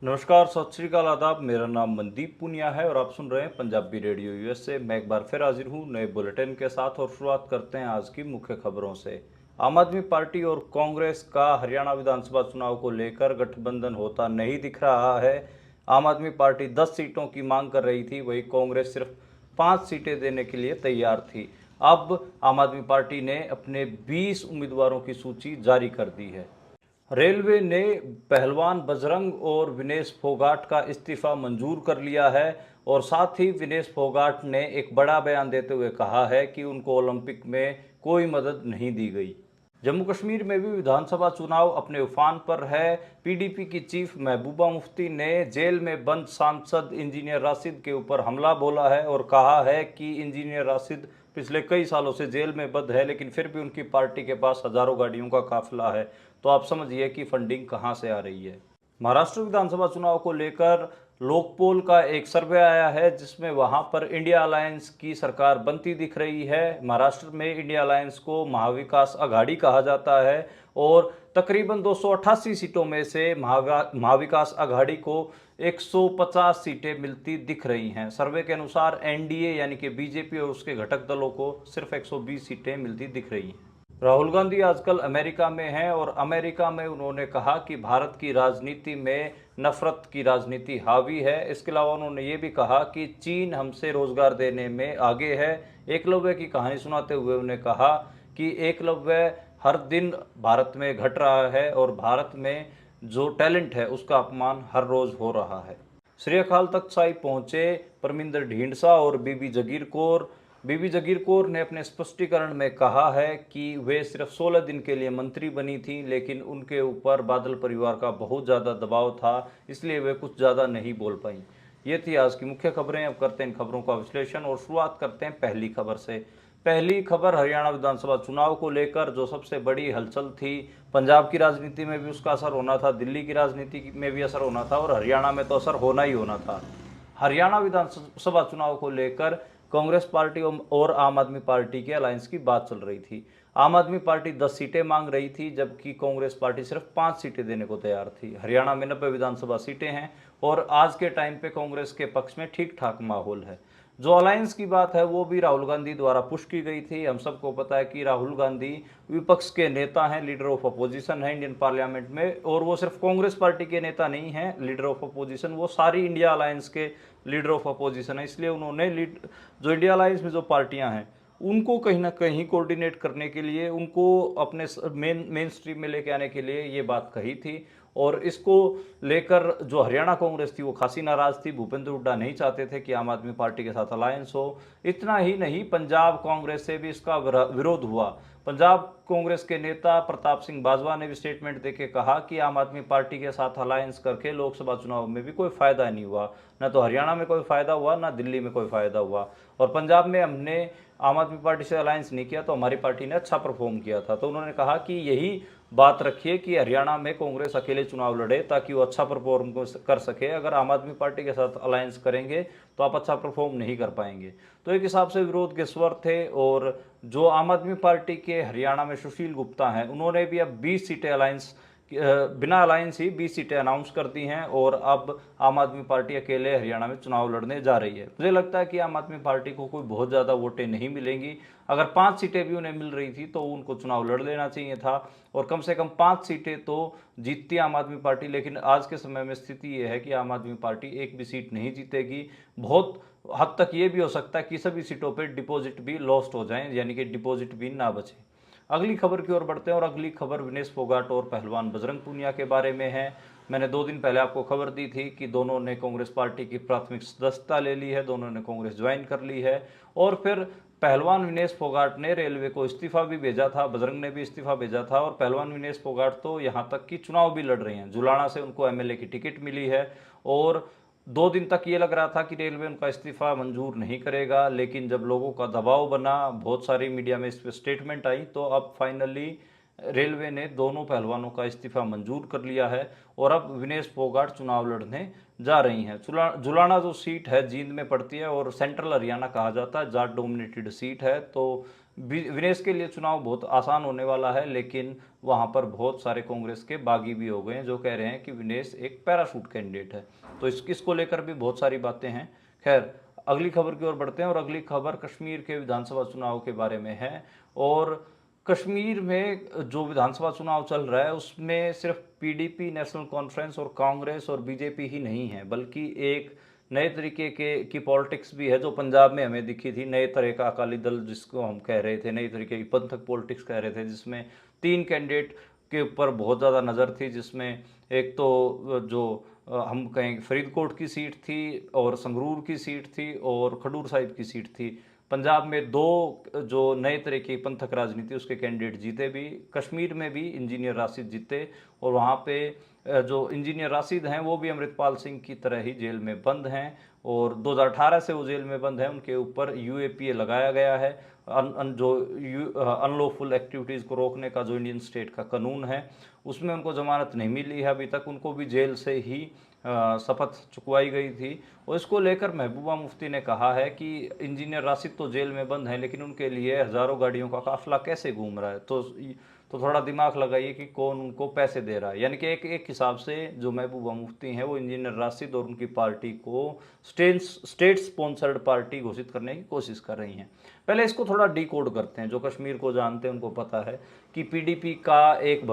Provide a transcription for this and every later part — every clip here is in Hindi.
नमस्कार, सत श्री अकाल, आदाब। मेरा नाम मनदीप पुनिया है और आप सुन रहे हैं पंजाबी रेडियो यूएस से। मैं एक बार फिर हाजिर हूं नए बुलेटिन के साथ और शुरुआत करते हैं आज की मुख्य खबरों से। आम आदमी पार्टी और कांग्रेस का हरियाणा विधानसभा चुनाव को लेकर गठबंधन होता नहीं दिख रहा है। आम आदमी पार्टी 10 सीटों की मांग कर रही थी, वहीं कांग्रेस सिर्फ 5 सीटें देने के लिए तैयार थी। अब आम आदमी पार्टी ने अपने 20 उम्मीदवारों की सूची जारी कर दी है। रेलवे ने पहलवान बजरंग और विनेश फोगाट का इस्तीफा मंजूर कर लिया है और साथ ही विनेश फोगाट ने एक बड़ा बयान देते हुए कहा है कि उनको ओलंपिक में कोई मदद नहीं दी गई। जम्मू कश्मीर में भी विधानसभा चुनाव अपने उफान पर है। पीडीपी की चीफ महबूबा मुफ्ती ने जेल में बंद सांसद इंजीनियर राशिद के ऊपर हमला बोला है और कहा है कि इंजीनियर राशिद पिछले कई सालों से जेल में बंद है, लेकिन फिर भी उनकी पार्टी के पास हजारों गाड़ियों का काफिला है। तो आप समझिए कि फंडिंग कहां से आ रही है। महाराष्ट्र विधानसभा चुनाव को लेकर लोकपोल का एक सर्वे आया है, जिसमें वहां पर इंडिया अलायंस की सरकार बनती दिख रही है। महाराष्ट्र में इंडिया अलायंस को महाविकास अघाड़ी कहा जाता है और तकरीबन 288 सीटों में से महाविकास अघाड़ी को 150 सीटें मिलती दिख रही हैं। सर्वे के अनुसार एनडीए यानी कि बीजेपी और उसके घटक दलों को सिर्फ 120 सीटें मिलती दिख रही हैं। राहुल गांधी आजकल अमेरिका में हैं और अमेरिका में उन्होंने कहा कि भारत की राजनीति में नफरत की राजनीति हावी है। इसके अलावा उन्होंने ये भी कहा कि चीन हमसे रोजगार देने में आगे है। एकलव्य की कहानी सुनाते हुए उन्होंने कहा कि एकलव्य हर दिन भारत में घट रहा है और भारत में जो टैलेंट है उसका अपमान हर रोज हो रहा है। श्री अकाल तख्त साहिब पहुंचे परमिंदर ढींढसा और बीबी जगीर कौर ने अपने स्पष्टीकरण में कहा है कि वे सिर्फ 16 दिन के लिए मंत्री बनी थी, लेकिन उनके ऊपर बादल परिवार का बहुत ज़्यादा दबाव था, इसलिए वे कुछ ज़्यादा नहीं बोल पाई। ये थी आज की मुख्य खबरें। अब करते हैं इन खबरों का विश्लेषण और शुरुआत करते हैं पहली खबर से। पहली खबर हरियाणा विधानसभा चुनाव को लेकर जो सबसे बड़ी हलचल थी। पंजाब की राजनीति में भी उसका असर होना था, दिल्ली की राजनीति में भी असर होना था और हरियाणा में तो असर होना ही होना था। हरियाणा विधानसभा चुनाव को लेकर कांग्रेस पार्टी और आम आदमी पार्टी के अलायंस की बात चल रही थी। आम आदमी पार्टी 10 सीटें मांग रही थी, जबकि कांग्रेस पार्टी सिर्फ 5 सीटें देने को तैयार थी। हरियाणा में 90 विधानसभा सीटें हैं और आज के टाइम पे कांग्रेस के पक्ष में ठीक ठाक माहौल है। जो अलायंस की बात है वो भी राहुल गांधी द्वारा पुश की गई थी। हम सबको पता है कि राहुल गांधी विपक्ष के नेता हैं, लीडर ऑफ अपोजिशन है इंडियन पार्लियामेंट में, और वो सिर्फ कांग्रेस पार्टी के नेता नहीं हैं लीडर ऑफ अपोजिशन, वो सारी इंडिया अलायंस के लीडर ऑफ अपोजिशन है। इसलिए उन्होंने जो इंडिया अलायंस में जो पार्टियां हैं उनको कहीं ना कहीं कोऑर्डिनेट करने के लिए, उनको अपने मेन स्ट्रीम में लेके आने के लिए ये बात कही थी। और इसको लेकर जो हरियाणा कांग्रेस थी वो खासी नाराज थी। भूपेंद्र हुड्डा नहीं चाहते थे कि आम आदमी पार्टी के साथ अलायंस हो। इतना ही नहीं, पंजाब कांग्रेस से भी इसका विरोध हुआ। पंजाब कांग्रेस के नेता प्रताप सिंह बाजवा ने भी स्टेटमेंट देके कहा कि आम आदमी पार्टी के साथ अलायंस करके लोकसभा चुनाव में भी कोई फायदा नहीं हुआ, ना तो हरियाणा में कोई फायदा हुआ, ना दिल्ली में कोई फायदा हुआ। और पंजाब में हमने आम आदमी पार्टी से अलायंस नहीं किया तो हमारी पार्टी ने अच्छा परफॉर्म किया था। तो उन्होंने कहा कि यही बात रखिए कि हरियाणा में कांग्रेस अकेले चुनाव लड़े ताकि वो अच्छा परफॉर्म कर सके। अगर आम आदमी पार्टी के साथ अलायंस करेंगे तो आप अच्छा परफॉर्म नहीं कर पाएंगे। तो एक हिसाब से विरोध के स्वर थे। और जो आम आदमी पार्टी के हरियाणा में सुशील गुप्ता हैं, उन्होंने भी अब 20 सीटें बिना अलायंस ही 20 सीटें अनाउंस कर दी हैं और अब आम आदमी पार्टी अकेले हरियाणा में चुनाव लड़ने जा रही है। मुझे लगता है कि आम आदमी पार्टी को कोई बहुत ज़्यादा वोटें नहीं मिलेंगी। अगर 5 सीटें भी उन्हें मिल रही थी तो उनको चुनाव लड़ लेना चाहिए था और कम से कम 5 सीटें तो जीतती आम आदमी पार्टी। लेकिन आज के समय में स्थिति ये है कि आम आदमी पार्टी एक भी सीट नहीं जीतेगी। बहुत हद तक ये भी हो सकता है कि सभी सीटों पर डिपॉजिट भी लॉस्ट हो जाएं, यानी कि डिपॉजिट भी ना बचे। अगली खबर की ओर बढ़ते हैं और अगली खबर विनेश फोगाट और पहलवान बजरंग पूनिया के बारे में है। मैंने 2 दिन पहले आपको खबर दी थी कि दोनों ने कांग्रेस पार्टी की प्राथमिक सदस्यता ले ली है, दोनों ने कांग्रेस ज्वाइन कर ली है। और फिर पहलवान विनेश फोगाट ने रेलवे को इस्तीफा भी भेजा था, बजरंग ने भी इस्तीफा भेजा था और पहलवान विनेश फोगाट तो यहाँ तक कि चुनाव भी लड़ रहे हैं। जुलाना से उनको एमएलए की टिकट मिली है और 2 दिन तक ये लग रहा था कि रेलवे उनका इस्तीफा मंजूर नहीं करेगा, लेकिन जब लोगों का दबाव बना, बहुत सारी मीडिया में इस पर स्टेटमेंट आई, तो अब फाइनली रेलवे ने दोनों पहलवानों का इस्तीफा मंजूर कर लिया है और अब विनेश फोगाट चुनाव लड़ने जा रही हैं। जुलाना जो सीट है जींद में पड़ती है और सेंट्रल हरियाणा कहा जाता है, जाट डोमिनेटेड सीट है। तो विनेश के लिए चुनाव बहुत आसान होने वाला है, लेकिन वहाँ पर बहुत सारे कांग्रेस के बागी भी हो गए हैं जो कह रहे हैं कि विनेश एक पैराशूट कैंडिडेट है। तो इसको लेकर भी बहुत सारी बातें हैं। खैर, अगली खबर की ओर बढ़ते हैं और अगली खबर कश्मीर के विधानसभा चुनाव के बारे में है। और कश्मीर में जो विधानसभा चुनाव चल रहा है उसमें सिर्फ पीडीपी, नेशनल कॉन्फ्रेंस और कांग्रेस और बीजेपी ही नहीं है, बल्कि एक नए तरीके की पॉलिटिक्स भी है जो पंजाब में हमें दिखी थी। नए तरह का अकाली दल जिसको हम कह रहे थे, नई तरीके की पंथक पॉलिटिक्स कह रहे थे, जिसमें 3 कैंडिडेट के ऊपर बहुत ज़्यादा नज़र थी। जिसमें एक तो जो हम कहें फरीदकोट की सीट थी और संगरूर की सीट थी और खडूर साहिब की सीट थी। पंजाब में 2 जो नए तरह की पंथक राजनीति उसके कैंडिडेट जीते भी। कश्मीर में भी इंजीनियर राशिद जीते और वहाँ पे जो इंजीनियर राशिद हैं वो भी अमृतपाल सिंह की तरह ही जेल में बंद हैं और 2018 से वो जेल में बंद हैं। उनके ऊपर यूएपीए लगाया गया है। जो अनलॉफुल एक्टिविटीज़ को रोकने का जो इंडियन स्टेट का कानून है उसमें उनको जमानत नहीं मिली है अभी तक। उनको भी जेल से ही शपथ चुकवाई गई थी। और इसको लेकर महबूबा मुफ्ती ने कहा है कि इंजीनियर राशिद तो जेल में बंद हैं, लेकिन उनके लिए हज़ारों गाड़ियों का काफिला कैसे घूम रहा है। तो थोड़ा दिमाग लगाइए कि कौन उनको पैसे दे रहा है। यानी कि एक हिसाब से जो महबूबा मुफ्ती हैं वो इंजीनियर राशिद और उनकी पार्टी को स्टेट स्पॉन्सर्ड पार्टी घोषित करने की कोशिश कर रही हैं। पहले इसको थोड़ा डिकोड करते हैं। जो कश्मीर को जानते हैं उनको पता है कि पीडीपी का एक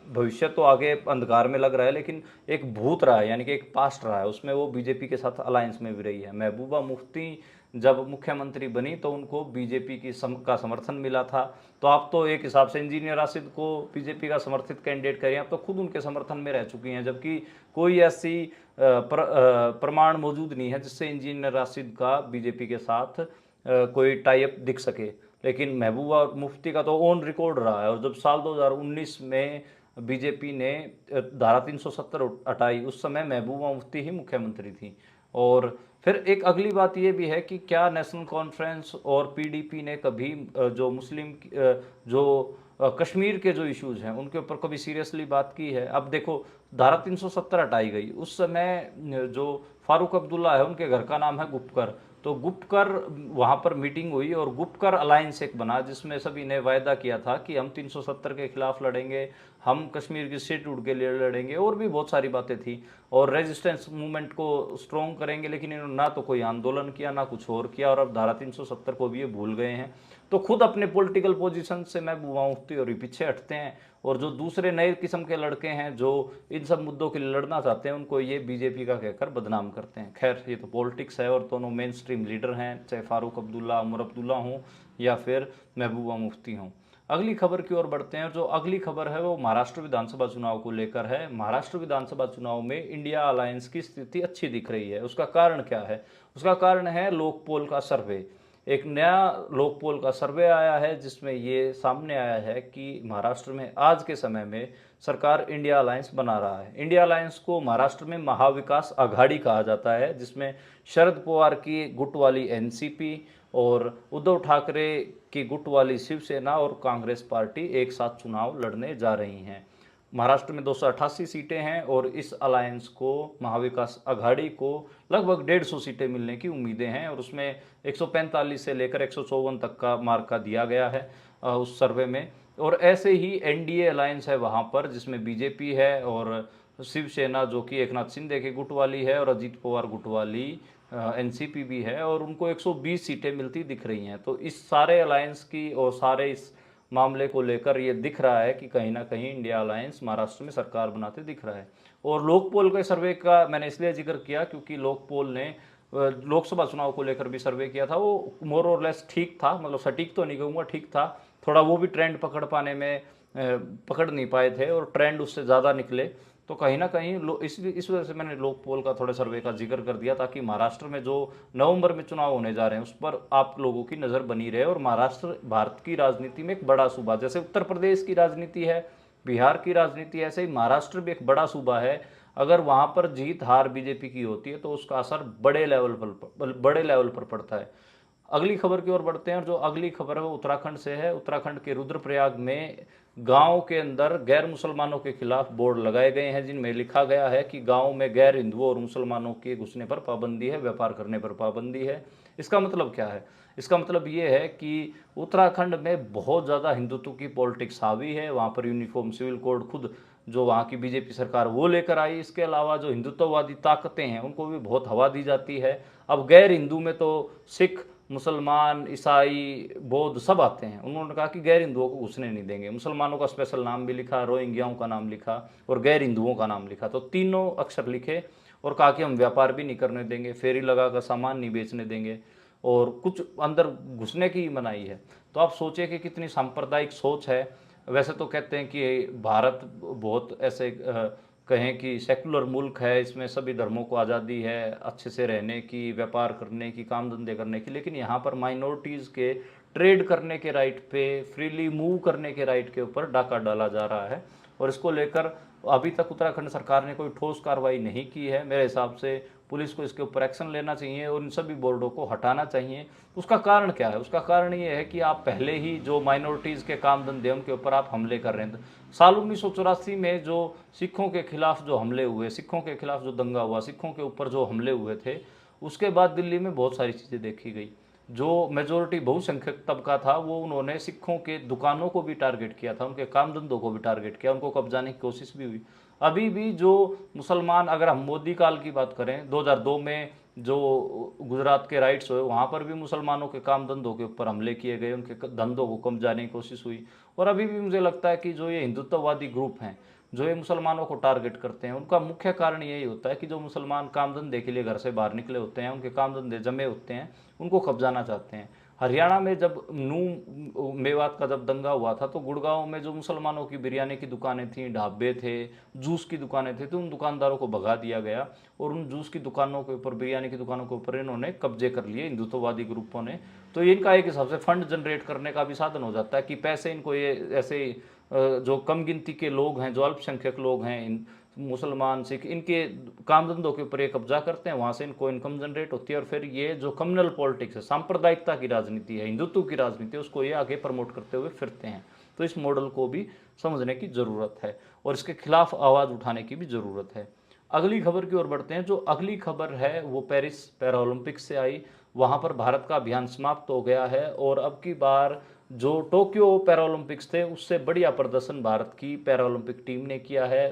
भविष्य तो आगे अंधकार में लग रहा है, लेकिन एक भूत रहा है, यानी कि एक पास्ट रहा है, उसमें वो बीजेपी के साथ अलायंस में भी रही है। महबूबा मुफ्ती जब मुख्यमंत्री बनी तो उनको बीजेपी का समर्थन मिला था। तो आप तो एक हिसाब से इंजीनियर राशिद को बीजेपी का समर्थित कैंडिडेट करें, आप तो खुद उनके समर्थन में रह चुकी हैं, जबकि कोई ऐसी प्रमाण मौजूद नहीं है जिससे इंजीनियर राशिद का बीजेपी के साथ कोई टाई अप दिख सके। लेकिन महबूबा मुफ्ती का तो ऑन रिकॉर्ड रहा है। और जब साल 2019 में बीजेपी ने धारा 370 हटाई, उस समय महबूबा मुफ्ती ही मुख्यमंत्री थी। और फिर एक अगली बात ये भी है कि क्या नेशनल कॉन्फ्रेंस और पीडीपी ने कभी जो कश्मीर के जो इश्यूज हैं उनके ऊपर कभी सीरियसली बात की है। अब देखो, धारा 370 हटाई गई, उस समय जो फारूक अब्दुल्ला है उनके घर का नाम है गुपकर। तो गुपकर वहाँ पर मीटिंग हुई और गुपकर अलायंस एक बना जिसमें सभी ने वायदा किया था कि हम 370 के खिलाफ लड़ेंगे, हम कश्मीर की स्टेटहुड के लिए लड़ेंगे, और भी बहुत सारी बातें थी। और रेजिस्टेंस मूवमेंट को स्ट्रॉन्ग करेंगे, लेकिन इन्होंने ना तो कोई आंदोलन किया ना कुछ और किया, और अब धारा 370 को भी ये भूल गए हैं। तो खुद अपने पॉलिटिकल पोजीशन से महबूबा मुफ्ती और पीछे हटते हैं। और जो दूसरे नए किस्म के लड़के हैं जो इन सब मुद्दों के लिए लड़ना चाहते हैं उनको ये बीजेपी का कहकर बदनाम करते हैं। खैर, ये तो पॉलिटिक्स है और दोनों मेन स्ट्रीम लीडर हैं, चाहे फारूक अब्दुल्ला, उमर अब्दुल्ला हों या फिर महबूबा मुफ्ती हों। अगली खबर की ओर बढ़ते हैं। जो अगली खबर है वो महाराष्ट्र विधानसभा चुनाव को लेकर है। महाराष्ट्र विधानसभा चुनाव में इंडिया अलायंस की स्थिति अच्छी दिख रही है। उसका कारण क्या है? उसका कारण है लोकपोल का सर्वे। एक नया लोकपोल का सर्वे आया है जिसमें ये सामने आया है कि महाराष्ट्र में आज के समय में सरकार इंडिया अलायंस बना रहा है। इंडिया अलायंस को महाराष्ट्र में महाविकास आघाड़ी कहा जाता है, जिसमें शरद पवार की गुट वाली एनसीपी और उद्धव ठाकरे की गुट वाली शिवसेना और कांग्रेस पार्टी एक साथ चुनाव लड़ने जा रही हैं। महाराष्ट्र में 288 सीटें हैं और इस अलायंस को, महाविकास आघाड़ी को, लगभग 150 सीटें मिलने की उम्मीदें हैं। और उसमें 145 से लेकर 154 तक का मार्का दिया गया है उस सर्वे में। और ऐसे ही एनडीए अलायंस है वहाँ पर, जिसमें बीजेपी है और शिवसेना जो कि एकनाथ शिंदे की गुट वाली है और अजीत पवार गुट वाली एनसीपी भी है, और उनको 120 सीटें मिलती दिख रही हैं। तो इस सारे अलायंस की और सारे इस मामले को लेकर ये दिख रहा है कि कहीं ना कहीं इंडिया अलायंस महाराष्ट्र में सरकार बनाते दिख रहा है। और लोकपोल के सर्वे का मैंने इसलिए जिक्र किया क्योंकि लोकपोल ने लोकसभा चुनाव को लेकर भी सर्वे किया था। वो मोर और लेस ठीक था, मतलब सटीक तो नहीं कहूँगा, ठीक था। थोड़ा वो भी ट्रेंड पकड़ पाने में पकड़ नहीं पाए थे और ट्रेंड उससे ज़्यादा निकले। तो कहीं ना कहीं इस वजह से मैंने लोक पोल का थोड़े सर्वे का जिक्र कर दिया, ताकि महाराष्ट्र में जो नवंबर में चुनाव होने जा रहे हैं उस पर आप लोगों की नज़र बनी रहे। और महाराष्ट्र भारत की राजनीति में एक बड़ा सूबा, जैसे उत्तर प्रदेश की राजनीति है, बिहार की राजनीति है, ऐसे ही महाराष्ट्र भी एक बड़ा सूबा है। अगर वहाँ पर जीत हार बीजेपी की होती है तो उसका असर बड़े लेवल पर पड़ता है। अगली खबर की ओर बढ़ते हैं और जो अगली खबर है वो उत्तराखंड से है। उत्तराखंड के रुद्रप्रयाग में गांव के अंदर गैर मुसलमानों के खिलाफ बोर्ड लगाए गए हैं जिनमें लिखा गया है कि गांव में गैर हिंदुओं और मुसलमानों के घुसने पर पाबंदी है, व्यापार करने पर पाबंदी है। इसका मतलब क्या है? इसका मतलब ये है कि उत्तराखंड में बहुत ज़्यादा हिंदुत्व की पॉलिटिक्स हावी है। वहाँ पर यूनिफॉर्म सिविल कोड खुद जो वहाँ की बीजेपी सरकार वो लेकर आई। इसके अलावा जो हिंदुत्ववादी ताकतें हैं उनको भी बहुत हवा दी जाती है। अब गैर हिंदू में तो सिख, मुसलमान, ईसाई, बौद्ध सब आते हैं। उन्होंने कहा कि गैर हिंदुओं को घुसने नहीं देंगे। मुसलमानों का स्पेशल नाम भी लिखा, रोहिंग्याओं का नाम लिखा और गैर हिंदुओं का नाम लिखा, तो तीनों अक्षर लिखे और कहा कि हम व्यापार भी नहीं करने देंगे, फेरी लगाकर सामान नहीं बेचने देंगे और कुछ अंदर घुसने की मनाही है। तो आप सोचिए कि कितनी सांप्रदायिक सोच है। वैसे तो कहते हैं कि भारत बहुत ऐसे कहें कि सेकुलर मुल्क है, इसमें सभी धर्मों को आज़ादी है अच्छे से रहने की, व्यापार करने की, काम धंधे करने की, लेकिन यहाँ पर माइनॉरिटीज़ के ट्रेड करने के राइट पे, फ्रीली मूव करने के राइट के ऊपर डाका डाला जा रहा है। और इसको लेकर अभी तक उत्तराखंड सरकार ने कोई ठोस कार्रवाई नहीं की है। मेरे हिसाब से पुलिस को इसके ऊपर एक्शन लेना चाहिए और इन सभी बोर्डों को हटाना चाहिए। उसका कारण क्या है? उसका कारण ये है कि आप पहले ही जो माइनॉरिटीज़ के काम धंधे उनके ऊपर आप हमले कर रहे हैं। साल 1984 में जो सिखों के खिलाफ जो हमले हुए, सिखों के खिलाफ जो दंगा हुआ, सिखों के ऊपर जो हमले हुए थे, उसके बाद दिल्ली में बहुत सारी चीज़ें देखी गई। जो मेजोरिटी बहुसंख्यक तबका था वो उन्होंने सिखों के दुकानों को भी टारगेट किया था, उनके काम धंधों को भी टारगेट किया, उनको कब्जाने की कोशिश भी हुई। अभी भी जो मुसलमान, अगर हम मोदी काल की बात करें, 2002 में जो गुजरात के राइट्स हुए वहाँ पर भी मुसलमानों के काम धंधों के ऊपर हमले किए गए, उनके धंधों को कब्जाने की कोशिश हुई। और अभी भी मुझे लगता है कि जो ये हिंदुत्ववादी ग्रुप हैं, जो ये मुसलमानों को टारगेट करते हैं, उनका मुख्य कारण यही होता है कि जो मुसलमान काम धंधे के लिए घर से बाहर निकले होते हैं, उनके काम धंधे जमे होते हैं, उनको कब्जाना चाहते हैं। हरियाणा में जब नू मेवात का जब दंगा हुआ था तो गुड़गांव में जो मुसलमानों की बिरयानी की दुकानें थीं, ढाबे थे, जूस की दुकानें थी, तो उन दुकानदारों को भगा दिया गया और उन जूस की दुकानों के ऊपर, बिरयानी की दुकानों के ऊपर इन्होंने कब्जे कर लिए हिंदुत्ववादी ग्रुपों ने। तो इनका एक हिसाब से फंड जनरेट करने का भी साधन हो जाता है कि पैसे इनको ये ऐसे जो कम गिनती के लोग हैं, जो अल्पसंख्यक लोग हैं, इन मुसलमान, सिख, इनके काम धंधों के ऊपर ये कब्जा करते हैं, वहाँ से इनको इनकम जनरेट होती है और फिर ये जो कम्युनल पॉलिटिक्स है, सांप्रदायिकता की राजनीति है, हिंदुत्व की राजनीति है, उसको ये आगे प्रमोट करते हुए फिरते हैं। तो इस मॉडल को भी समझने की ज़रूरत है और इसके खिलाफ आवाज़ उठाने की भी ज़रूरत है। अगली खबर की ओर बढ़ते हैं। जो अगली खबर है वो पेरिस पैरालंपिक्स से आई। वहाँ पर भारत का अभियान समाप्त हो गया है और अब की बार जो टोक्यो पैरालंपिक्स थे उससे बढ़िया प्रदर्शन भारत की पैरालंपिक टीम ने किया है।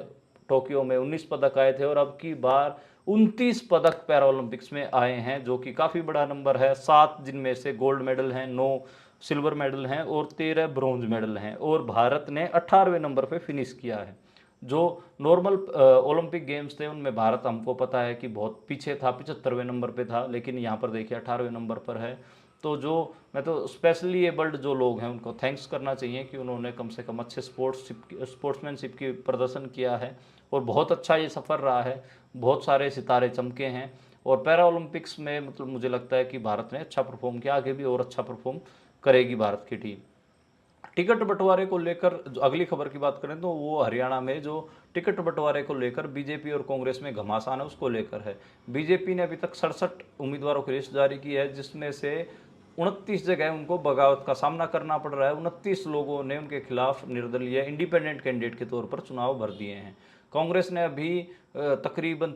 टोक्यो में 19 पदक आए थे और अब की बार 29 पदक पैरालंपिक्स में आए हैं, जो कि काफ़ी बड़ा नंबर है। 7 जिनमें से गोल्ड मेडल हैं, 9 सिल्वर मेडल हैं और 13 ब्रॉन्ज मेडल हैं और भारत ने 18वें नंबर पे फिनिश किया है। जो नॉर्मल ओलंपिक गेम्स थे उनमें भारत, हमको पता है कि बहुत पीछे था, 75वें नंबर पे था, लेकिन यहाँ पर देखिए 18वें नंबर पर है। तो जो मैं तो स्पेशली एबल्ड जो लोग हैं उनको थैंक्स करना चाहिए कि उन्होंने कम से कम अच्छे स्पोर्ट्समैनशिप की प्रदर्शन किया है और बहुत अच्छा ये सफ़र रहा है। बहुत सारे सितारे चमके हैं और पैरा ओलंपिक्स में मतलब मुझे लगता है कि भारत ने अच्छा परफॉर्म किया, आगे भी और अच्छा परफॉर्म करेगी भारत की टीम। टिकट बंटवारे को लेकर जो अगली खबर की बात करें तो वो हरियाणा में जो टिकट बंटवारे को लेकर बीजेपी और कांग्रेस में घमासान है उसको लेकर है। बीजेपी ने अभी तक 67 उम्मीदवारों की लिस्ट जारी की है, जिसमें से 29 जगह उनको बगावत का सामना करना पड़ रहा है। 29 लोगों ने उनके खिलाफ निर्दलीय इंडिपेंडेंट कैंडिडेट के तौर पर चुनाव भर दिए हैं। कांग्रेस ने अभी तकरीबन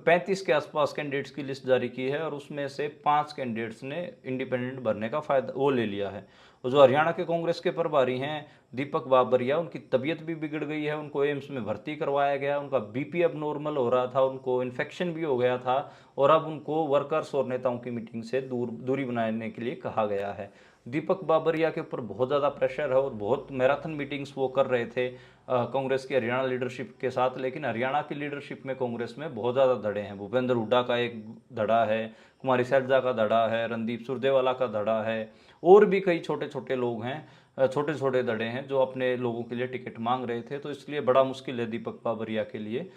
35 के आसपास कैंडिडेट्स की लिस्ट जारी की है और उसमें से 5 कैंडिडेट्स ने इंडिपेंडेंट भरने का फायदा वो ले लिया है। और जो हरियाणा के कांग्रेस के प्रभारी हैं दीपक बाबरिया, उनकी तबीयत भी बिगड़ गई है, उनको एम्स में भर्ती करवाया गया, उनका बीपी अब नॉर्मल हो रहा था, उनको इन्फेक्शन भी हो गया था और अब उनको वर्कर्स और नेताओं की मीटिंग से दूरी बनाने के लिए कहा गया है। दीपक बाबरिया के ऊपर बहुत ज़्यादा प्रेशर है और बहुत मैराथन मीटिंग्स वो कर रहे थे कांग्रेस की हरियाणा लीडरशिप के साथ, लेकिन हरियाणा की लीडरशिप में कांग्रेस में बहुत ज़्यादा धड़े हैं। भूपेंद्र हुड्डा का एक धड़ा है, कुमारी सैलजा का धड़ा है, रणदीप सुरजेवाला का धड़ा है और भी कई छोटे छोटे लोग हैं, छोटे छोटे धड़े हैं जो अपने लोगों के लिए टिकट मांग रहे थे। तो इसलिए बड़ा मुश्किल है दीपक बाबरिया के लिए।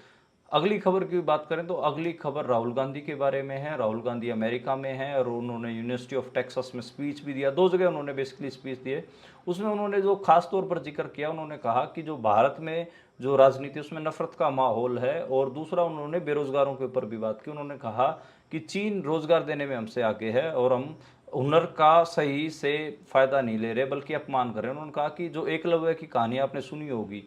अगली खबर की बात करें तो अगली खबर राहुल गांधी के बारे में है। राहुल गांधी अमेरिका में हैं और उन्होंने यूनिवर्सिटी ऑफ टेक्सास में स्पीच भी दिया। 2 जगह उन्होंने बेसिकली स्पीच दिए। उसमें उन्होंने जो खास तौर पर जिक्र किया, उन्होंने कहा कि जो भारत में जो राजनीति उसमें नफरत का माहौल है और दूसरा उन्होंने बेरोजगारों के ऊपर भी बात की। उन्होंने कहा कि चीन रोजगार देने में हमसे आगे है और हम हुनर का सही से फ़ायदा नहीं ले रहे बल्कि अपमान कर रहे हैं। उन्होंने कहा कि जो एकलव्य की कहानी आपने सुनी होगी,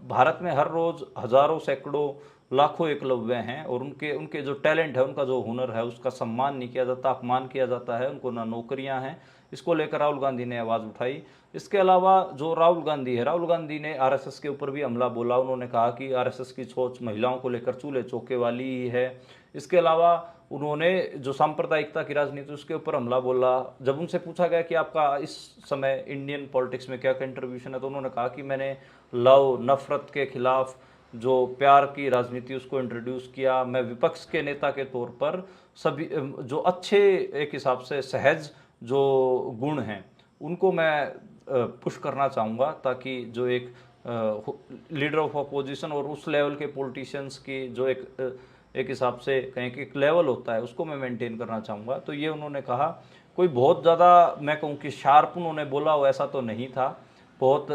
भारत में हर रोज़ हज़ारों सैकड़ों लाखों एकलव्य हैं और उनके उनके जो टैलेंट है, उनका जो हुनर है, उसका सम्मान नहीं किया जाता, अपमान किया जाता है, उनको ना नौकरियां हैं। इसको लेकर राहुल गांधी ने आवाज़ उठाई। इसके अलावा जो राहुल गांधी है, राहुल गांधी ने आरएसएस के ऊपर भी हमला बोला। उन्होंने कहा कि आरएसएस की सोच महिलाओं को लेकर चूल्हे चौके वाली ही है। इसके अलावा उन्होंने जो सांप्रदायिकता की राजनीति, उसके ऊपर हमला बोला। जब उनसे पूछा गया कि आपका इस समय इंडियन पॉलिटिक्स में क्या कंट्रीब्यूशन है, तो उन्होंने कहा कि मैंने लव नफरत के खिलाफ जो प्यार की राजनीति उसको इंट्रोड्यूस किया। मैं विपक्ष के नेता के तौर पर सभी जो अच्छे एक हिसाब से सहज जो गुण हैं उनको मैं पुश करना चाहूँगा, ताकि जो एक लीडर ऑफ अपोजिशन और उस लेवल के पॉलिटिशियंस की जो एक हिसाब से कहें कि एक लेवल होता है, उसको मैं मेंटेन करना चाहूँगा। तो ये उन्होंने कहा। कोई बहुत ज़्यादा मैं कहूँ कि शार्प उन्होंने बोला हो ऐसा तो नहीं था। बहुत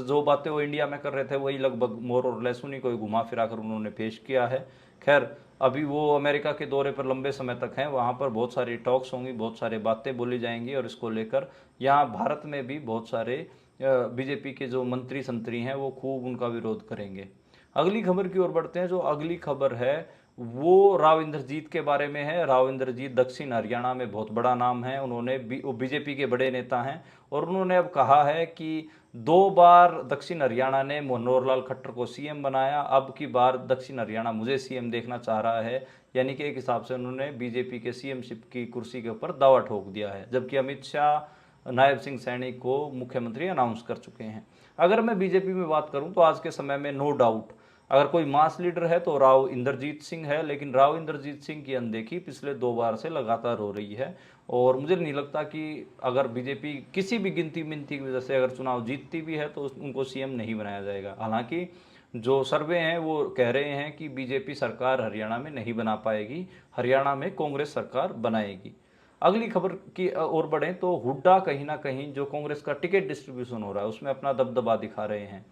जो बातें वो इंडिया में कर रहे थे वही लगभग मोर और लेस उन्हीं को ही घुमा फिरा कर उन्होंने पेश किया है। खैर, अभी वो अमेरिका के दौरे पर लंबे समय तक हैं, वहाँ पर बहुत सारी टॉक्स होंगी, बहुत सारी बातें बोली जाएंगी और इसको लेकर यहाँ भारत में भी बहुत सारे बीजेपी के जो मंत्री संतरी हैं वो खूब उनका विरोध करेंगे। अगली खबर की ओर बढ़ते हैं। जो अगली खबर है वो राव इंद्रजीत के बारे में है। राव इंद्रजीत दक्षिण हरियाणा में बहुत बड़ा नाम है। उन्होंने बीजेपी के बड़े नेता हैं और उन्होंने अब कहा है कि 2 बार दक्षिण हरियाणा ने मनोहर लाल खट्टर को सीएम बनाया, अब की बार दक्षिण हरियाणा मुझे सीएम देखना चाह रहा है। यानी कि एक हिसाब से उन्होंने बीजेपी के सीएमशिप की कुर्सी के ऊपर दावा ठोक दिया है, जबकि अमित शाह नायब सिंह सैनी को मुख्यमंत्री अनाउंस कर चुके हैं। अगर मैं बीजेपी में बात करूं तो आज के समय में नो डाउट अगर कोई मास लीडर है तो राव इंद्रजीत सिंह है, लेकिन राव इंद्रजीत सिंह की अनदेखी पिछले 2 बार से लगातार हो रही है और मुझे नहीं लगता कि अगर बीजेपी किसी भी गिनती मिनती की वजह से अगर चुनाव जीतती भी है तो उनको सीएम नहीं बनाया जाएगा। हालांकि जो सर्वे हैं वो कह रहे हैं कि बीजेपी सरकार हरियाणा में नहीं बना पाएगी, हरियाणा में कांग्रेस सरकार बनाएगी। अगली खबर की ओर बढ़ें तो हुड्डा कहीं ना कहीं जो कांग्रेस का टिकट डिस्ट्रीब्यूशन हो रहा है उसमें अपना दबदबा दिखा रहे हैं।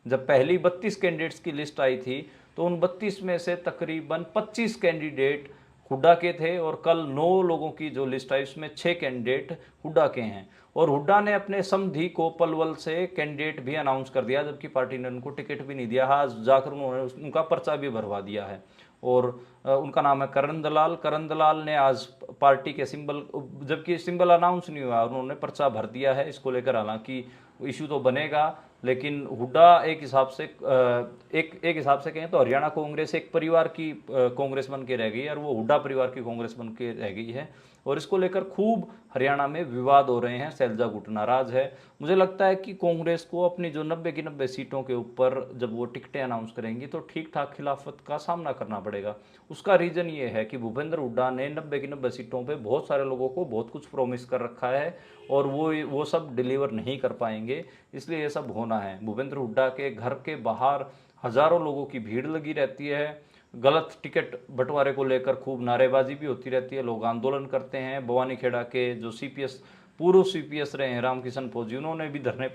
जब पहली 32 कैंडिडेट्स की लिस्ट आई थी तो उन 32 में से तकरीबन 25 कैंडिडेट हुड्डा के थे और कल 9 लोगों की जो लिस्ट आई उसमें 6 कैंडिडेट हुड्डा के हैं। और हुड्डा ने अपने समधी को पलवल से कैंडिडेट भी अनाउंस कर दिया, जबकि पार्टी ने उनको टिकट भी नहीं दिया। हाँ, जाकर उन्होंने उनका पर्चा भी भरवा दिया है और उनका नाम है करण दलाल। करण दलाल ने आज पार्टी के सिंबल, जबकि सिंबल अनाउंस नहीं हुआ, उन्होंने पर्चा भर दिया है। इसको लेकर हालांकि इशू तो बनेगा, लेकिन हुड्डा एक हिसाब से एक हिसाब से कहें तो हरियाणा कांग्रेस एक परिवार की कांग्रेस बन के रह गई है और वो हुड्डा परिवार की कांग्रेस बन के रह गई है और इसको लेकर खूब हरियाणा में विवाद हो रहे हैं। शैलजा गुट नाराज है। मुझे लगता है कि कांग्रेस को अपनी जो 90 की 90 सीटों के ऊपर जब वो टिकटें अनाउंस करेंगी तो ठीक ठाक खिलाफत का सामना करना पड़ेगा। उसका रीजन ये है कि भूपेंद्र हुड्डा ने 90 की 90 सीटों पे बहुत सारे लोगों को बहुत कुछ प्रॉमिस कर रखा है और वो सब डिलीवर नहीं कर पाएंगे, इसलिए ये सब होना है। भूपेंद्र हुड्डा के घर के बाहर हजारों लोगों की भीड़ लगी रहती है। गलत टिकट बंटवारे को लेकर खूब नारेबाजी भी होती रहती है, लोग आंदोलन करते हैं। भवानीखेड़ा के जो सीपीएस पूर्व सीपीएस रहे हैं रामकिशन फौजी, उन्होंने भी धरने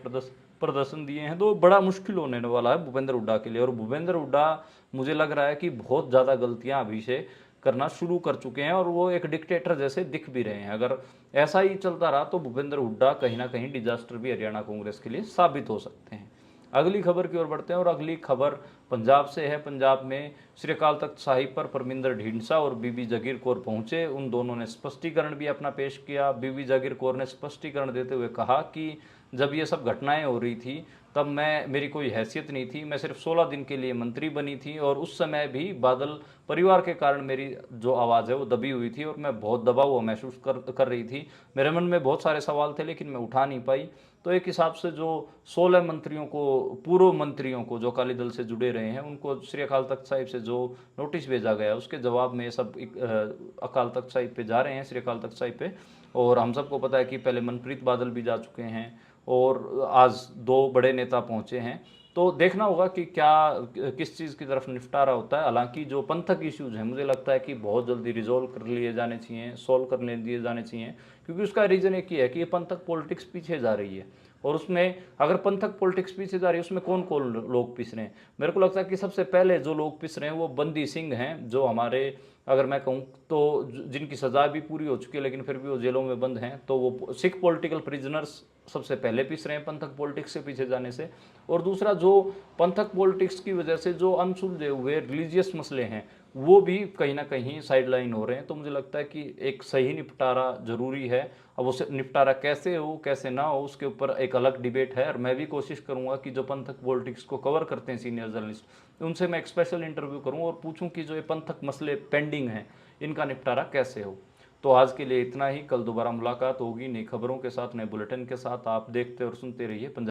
प्रदर्शन दिए हैं। तो बड़ा मुश्किल होने वाला है भूपेंद्र हुड्डा के लिए और भूपेंद्र हुड्डा मुझे लग रहा है कि बहुत ज़्यादा गलतियां अभी से करना शुरू कर चुके हैं और वो एक डिक्टेटर जैसे दिख भी रहे हैं। अगर ऐसा ही चलता रहा तो भूपेंद्र हुड्डा कहीं ना कहीं डिजास्टर भी हरियाणा कांग्रेस के लिए साबित हो सकते हैं। अगली खबर की ओर बढ़ते हैं और अगली खबर पंजाब से है। पंजाब में श्री अकाल तख्त साहिब पर परमिंदर ढींडसा और बीबी जागीर कौर पहुंचे। उन दोनों ने स्पष्टीकरण भी अपना पेश किया। बीबी जागीर कौर ने स्पष्टीकरण देते हुए कहा कि जब ये सब घटनाएं हो रही थी तब मेरी कोई हैसियत नहीं थी, मैं सिर्फ 16 दिन के लिए मंत्री बनी थी और उस समय भी बादल परिवार के कारण मेरी जो आवाज़ है वो दबी हुई थी और मैं बहुत दबा हुआ महसूस कर रही थी। मेरे मन में बहुत सारे सवाल थे लेकिन मैं उठा नहीं पाई। तो एक हिसाब से जो 16 मंत्रियों को, पूर्व मंत्रियों को जो अकाली दल से जुड़े रहे हैं, उनको श्री अकाल तख्त साहिब से जो नोटिस भेजा गया उसके जवाब में ये सब अकाल तख्त साहिब पे जा रहे हैं, श्री अकाल तख्त साहिब पे। और हम सबको पता है कि पहले मनप्रीत बादल भी जा चुके हैं और आज 2 बड़े नेता पहुंचे हैं। तो देखना होगा कि किस चीज़ की तरफ निपटारा होता है। हालांकि जो पंथक इश्यूज हैं मुझे लगता है कि बहुत जल्दी रिजोल्व कर लिए जाने चाहिए, सोल्व कर लिए जाने चाहिए, क्योंकि उसका रीज़न एक ही है कि ये पंथक पॉलिटिक्स पीछे जा रही है और उसमें अगर पंथक पॉलिटिक्स पीछे जा रही है उसमें कौन कौन लोग पिस रहे हैं। मेरे को लगता है कि सबसे पहले जो लोग पिस रहे हैं वो बंदी सिंह हैं, जो हमारे अगर मैं कहूँ तो जिनकी सज़ा भी पूरी हो चुकी है लेकिन फिर भी वो जेलों में बंद हैं, तो वो सिख पॉलिटिकल प्रिजनर्स सबसे पहले पिस रहे हैं पंथक पॉलिटिक्स से पीछे जाने से। और दूसरा, जो पंथक पॉलिटिक्स की वजह से जो अनसुलझे हुए रिलीजियस मसले हैं वो भी कहीं ना कहीं साइडलाइन हो रहे हैं। तो मुझे लगता है कि एक सही निपटारा जरूरी है। अब वो निपटारा कैसे हो कैसे ना हो उसके ऊपर एक अलग डिबेट है, और मैं भी कोशिश करूंगा कि जो पंथक पॉलिटिक्स को कवर करते हैं सीनियर जर्नलिस्ट, उनसे मैं एक स्पेशल इंटरव्यू करूं और पूछूं कि जो ये पंथक मसले पेंडिंग हैं इनका निपटारा कैसे हो। तो आज के लिए इतना ही। कल दोबारा मुलाकात होगी नई खबरों के साथ, नए बुलेटिन के साथ। आप देखते और सुनते रहिए पंजाब।